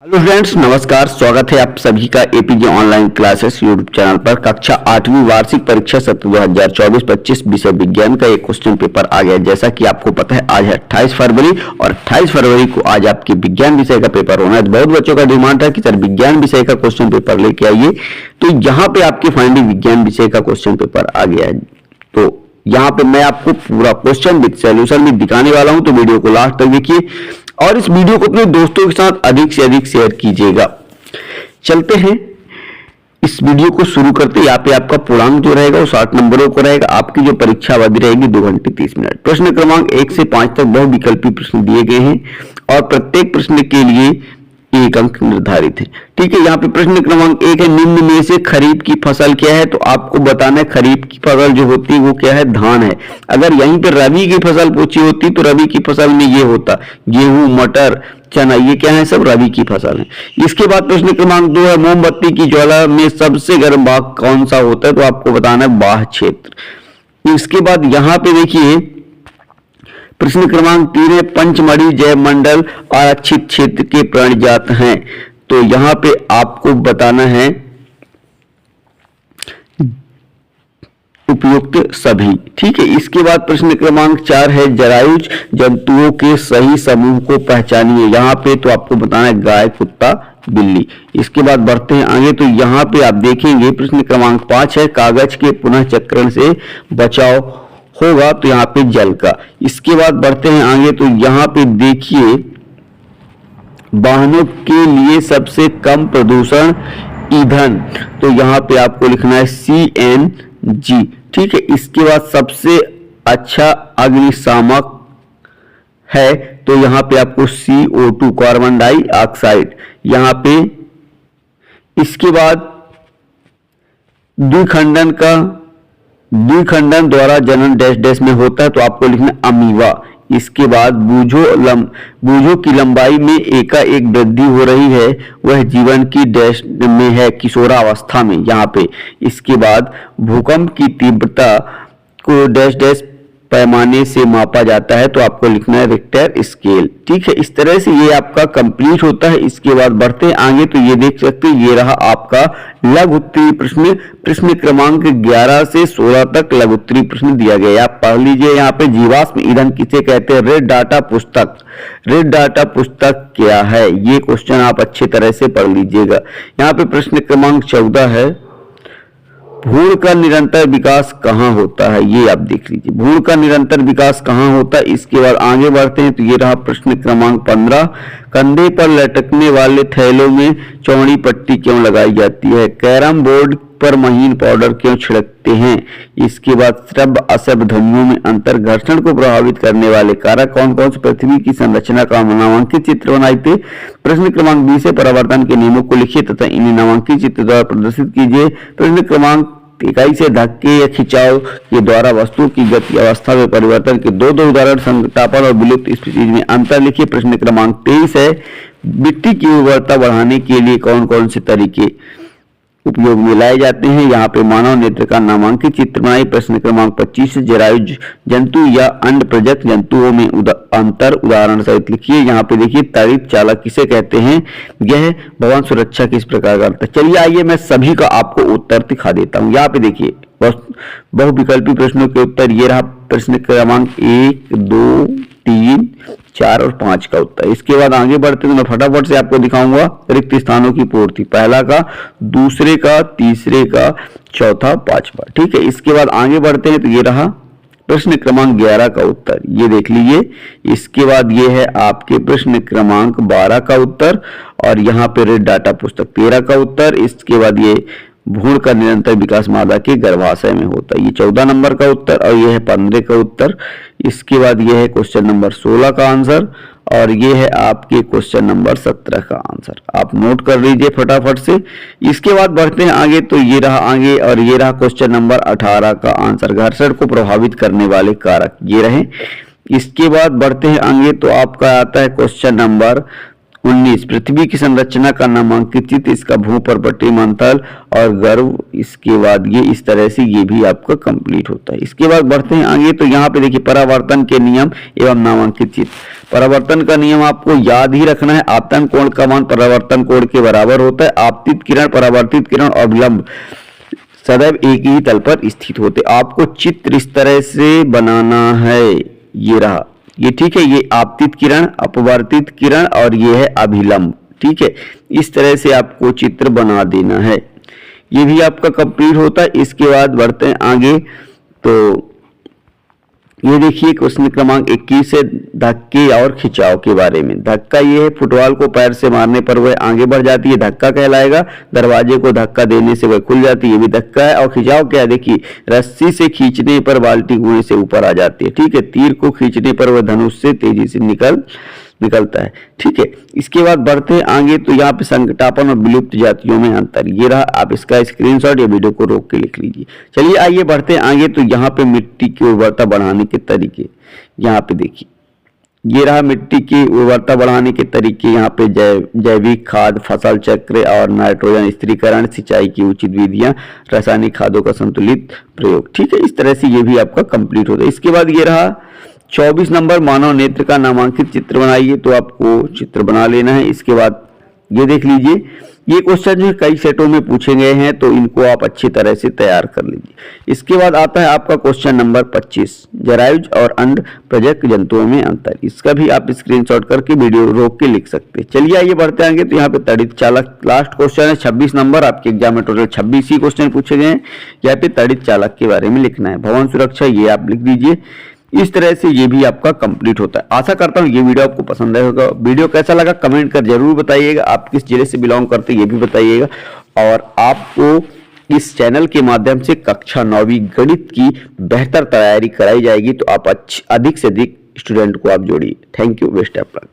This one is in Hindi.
हेलो फ्रेंड्स, नमस्कार। स्वागत है आप सभी का APJ online classes YouTube channel पर। कक्षा 8वीं वार्षिक परीक्षा सत्र 2024-25 विषय विज्ञान का एक क्वेश्चन पेपर आ गया। जैसा कि आपको पता है, आज है 28 फरवरी और 28 फरवरी को आज आपके विज्ञान विषय का पेपर होना है। तो बहुत बच्चों का डिमांड था कि सर विज्ञान विषय का क्वेश्चन पेपर लेके आइए, तो यहाँ पे आपके फाइनली विज्ञान विषय का क्वेश्चन पेपर आ गया है। तो यहाँ पे मैं आपको पूरा क्वेश्चन विद सॉल्यूशन भी दिखाने वाला हूं, तो वीडियो को लास्ट तक देखिए और इस वीडियो को अपने दोस्तों के साथ अधिक से अधिक शेयर कीजिएगा। चलते हैं, इस वीडियो को शुरू करते। यहाँ पे आपका पूर्णांक जो रहेगा वो 60 नंबरों को रहेगा। आपकी जो परीक्षा अवधि रहेगी 2 घंटे 30 मिनट। प्रश्न क्रमांक 1 से 5 तक बहुविकल्पी प्रश्न दिए गए हैं और प्रत्येक प्रश्न के लिए 1 अंक निर्धारित है। ठीक है, यहाँ पे प्रश्न क्रमांक 1 है, निम्न में से खरीफ की फसल क्या है? तो आपको बताना है खरीफ की फसल जो होती है वो क्या है? धान है। अगर यहीं पे रबी की फसल पूछी होती तो रबी की फसल में ये होता गेहूं, मटर, चना, ये क्या है? सब रबी की फसल है। इसके बाद प्रश्न क्रमांक 2 है, मोमबत्ती की ज्वाला में सबसे गर्म भाग कौन सा होता है? तो आपको बताना है बाह्य क्षेत्र। इसके बाद यहाँ पे देखिए प्रश्न क्रमांक 3 है, पंचमढ़ी जैवमंडल आरक्षित क्षेत्र के प्राणिजात हैं। तो यहां पे आपको बताना है उपयुक्त सभी। ठीक है, इसके बाद प्रश्न क्रमांक 4 है, जरायुज जंतुओं के सही समूह को पहचानिए। यहाँ पे तो आपको बताना है गाय, कुत्ता, बिल्ली। इसके बाद बढ़ते हैं आगे, तो यहाँ पे आप देखेंगे प्रश्न क्रमांक 5 है, कागज के पुनः चक्रण से बचाव होगा। तो यहाँ पे जल का। इसके बाद बढ़ते हैं आगे, तो यहाँ पे देखिए वाहनों के लिए सबसे कम प्रदूषण ईंधन। तो यहाँ पे आपको लिखना है CNG। ठीक है, इसके बाद सबसे अच्छा अग्निशामक है, तो यहाँ पे आपको CO2 कार्बन डाइऑक्साइड। यहाँ पे इसके बाद द्विखंडन द्वारा जनन डैश डैश में होता है, तो आपको लिखना अमीबा। इसके बाद बूझों की लंबाई में एकाएक वृद्धि हो रही है, वह जीवन की डैश में है, किशोरावस्था में। यहाँ पे इसके बाद भूकंप की तीव्रता को डैश डैश पैमाने से मापा जाता है, तो आपको लिखना है रिक्टर स्केल। ठीक है, इस तरह से ये आपका कंप्लीट होता है। इसके बाद बढ़ते हैं आगे, तो ये देख सकते हैं ये रहा आपका लघु उत्तरीय प्रश्न। प्रश्न क्रमांक 11 से 16 तक लघु उत्तरीय प्रश्न दिया गया है। आप पढ़ लीजिए। यहाँ पे जीवाश्म ईंधन किसे कहते हैं? रेड डाटा पुस्तक। रेड डाटा पुस्तक क्या है? ये क्वेश्चन आप अच्छी तरह से पढ़ लीजिएगा। यहाँ पे प्रश्न क्रमांक 14 है, भ्रूण का निरंतर विकास कहाँ होता है? ये आप देख लीजिए, भ्रूण का निरंतर विकास कहाँ होता है। इसके बाद आगे बढ़ते हैं, तो ये रहा प्रश्न क्रमांक 15, कंधे पर लटकने वाले थैलों में चौड़ी पट्टी क्यों लगाई जाती है? कैरम बोर्ड पर महीन पाउडर क्यों छिड़कते हैं? इसके बाद श्रव्य अश्रव्य ध्वनियों में अंतर घर्षण को प्रभावित करने वाले कारक कौन कौन से? पृथ्वी की संरचना का नामांकित चित्र बनाए थे। प्रश्न क्रमांक 20 है, परावर्तन के नियमों को लिखिए तथा इन्हें नामांकित चित्र द्वारा प्रदर्शित कीजिए। प्रश्न क्रमांक 21 से धक्के या खिंचाव के द्वारा वस्तु की गति अवस्था में परिवर्तन के दो उदाहरण, संतापन और विलुप्त स्पीशीज में अंतर लिखिए। प्रश्न क्रमांक 23 है, मिट्टी की उर्वरता बढ़ाने के लिए कौन कौन से तरीके उपयोग में लाए जाते हैं? यहाँ पे मानव नेत्र का नामांकित चित्र बनाइए। प्रश्न क्रमांक 25 से जरायुज जंतु या अंड प्रजत जंतुओं में अंतर उदाहरण सहित लिखिए। यहाँ पे देखिए तारित चालक किसे कहते हैं? यह भवन सुरक्षा किस प्रकार करता है? चलिए आइए मैं सभी का आपको उत्तर दिखा देता हूँ। यहाँ पे देखिए बहुविकल्पी प्रश्नों के उत्तर ये रहा। प्रश्न क्रमांक 1, 2, 3, 4 और 5 का उत्तर। इसके बाद आगे बढ़ते तो मैं फटाफट से आपको दिखाऊंगा रिक्त स्थानों की पूर्ति, पहला का, दूसरे का, तीसरे का, चौथा, पांचवा। ठीक है, इसके बाद आगे बढ़ते हैं, तो ये रहा प्रश्न क्रमांक 11 का उत्तर, ये देख लीजिए। इसके बाद ये है आपके प्रश्न क्रमांक 12 का उत्तर और यहाँ पे रेड डाटा पुस्तक 13 का उत्तर। इसके बाद ये भ्रूण का निरंतर विकास मादा के गर्भाशय में होता है, ये 14 नंबर का उत्तर और ये है 15 का उत्तर। इसके बाद ये है क्वेश्चन नंबर 16 का आंसर और ये है आपके क्वेश्चन नंबर 17 का आंसर। आप नोट कर लीजिए फटाफट से। इसके बाद बढ़ते हैं आगे, तो ये रहा आगे और ये रहा क्वेश्चन नंबर 18 का आंसर, घर्षण को प्रभावित करने वाले कारक ये रहे। इसके बाद बढ़ते हैं आगे, तो आपका आता है क्वेश्चन नंबर 19, पृथ्वी की संरचना का नामांकित चित्र, इसका भूपर्वतीय मंथल और गर्भ। इसके बाद ये इस तरह से ये भी आपका कंप्लीट होता है। इसके बाद बढ़ते हैं आगे, तो यहाँ पे देखिए परावर्तन के नियम एवं नामांकित चित्र। परावर्तन का नियम आपको याद ही रखना है। आपतन कोण का मान परावर्तन कोण के बराबर होता है। आपतित किरण, परावर्तित किरण और विलंब सदैव एक ही तल पर स्थित होते। आपको चित्र इस तरह से बनाना है, ये रहा, ये ठीक है, ये आपतित किरण, अपवर्तित किरण और ये है अभिलंब, ठीक है। इस तरह से आपको चित्र बना देना है। ये भी आपका कंप्लीट होता है। इसके बाद बढ़ते हैं आगे, तो ये देखिए क्वेश्चन क्रमांक 21 है धक्के और खिंचाव के बारे में। धक्का ये है फुटबॉल को पैर से मारने पर वह आगे बढ़ जाती है, धक्का कहलाएगा। दरवाजे को धक्का देने से वह खुल जाती है, ये भी धक्का है। और खिंचाव क्या है, देखिए रस्सी से खींचने पर बाल्टी कुएं से ऊपर आ जाती है, ठीक है। तीर को खींचने पर वह धनुष से तेजी से निकलता है, ठीक है। इसके बाद बढ़ते हैं आगे, तो यहाँ पे संकटापन और विलुप्त जातियों में अंतर, ये रहा। आप इसका स्क्रीनशॉट या वीडियो को रोक के लिख लीजिए। चलिए आइए बढ़ते हैं आगे, तो यहाँ पे मिट्टी की उर्वरता बढ़ाने के तरीके, यहाँ पे देखिए, ये रहा मिट्टी की उर्वरता बढ़ाने के तरीके। यहाँ पे जैविक खाद, फसल चक्र और नाइट्रोजन स्थिरीकरण, सिंचाई की उचित विधियां, रासायनिक खादों का संतुलित प्रयोग, ठीक है। इस तरह से ये भी आपका कंप्लीट होता है। इसके बाद ये रहा 24 नंबर, मानव नेत्र का नामांकित चित्र बनाइए। तो आपको चित्र बना लेना है। इसके बाद ये देख लीजिए, ये क्वेश्चन जो कई सेटों में पूछे गए हैं, तो इनको आप अच्छी तरह से तैयार कर लीजिए। इसके बाद आता है आपका क्वेश्चन नंबर 25, जरायुज और अंड प्रजक जंतुओं में अंतर। इसका भी आप स्क्रीनशॉट करके वीडियो रोक के लिख सकते हैं। चलिए आइए बढ़ते आएंगे, तो यहाँ पे तड़ित चालक लास्ट क्वेश्चन है 26 नंबर। आपके एग्जाम में टोटल 26 ही क्वेश्चन पूछे गए हैं। यहाँ पे तड़ित चालक के बारे में लिखना है। भवन सुरक्षा ये आप लिख दीजिए। इस तरह से ये भी आपका कंप्लीट होता है। आशा करता हूँ ये वीडियो आपको पसंद आया होगा। वीडियो कैसा लगा कमेंट कर जरूर बताइएगा। आप किस जिले से बिलोंग करते हैं ये भी बताइएगा। और आपको इस चैनल के माध्यम से कक्षा 9वीं गणित की बेहतर तैयारी कराई जाएगी, तो आप अधिक से अधिक स्टूडेंट को आप जोड़िए। Thank you, best of luck.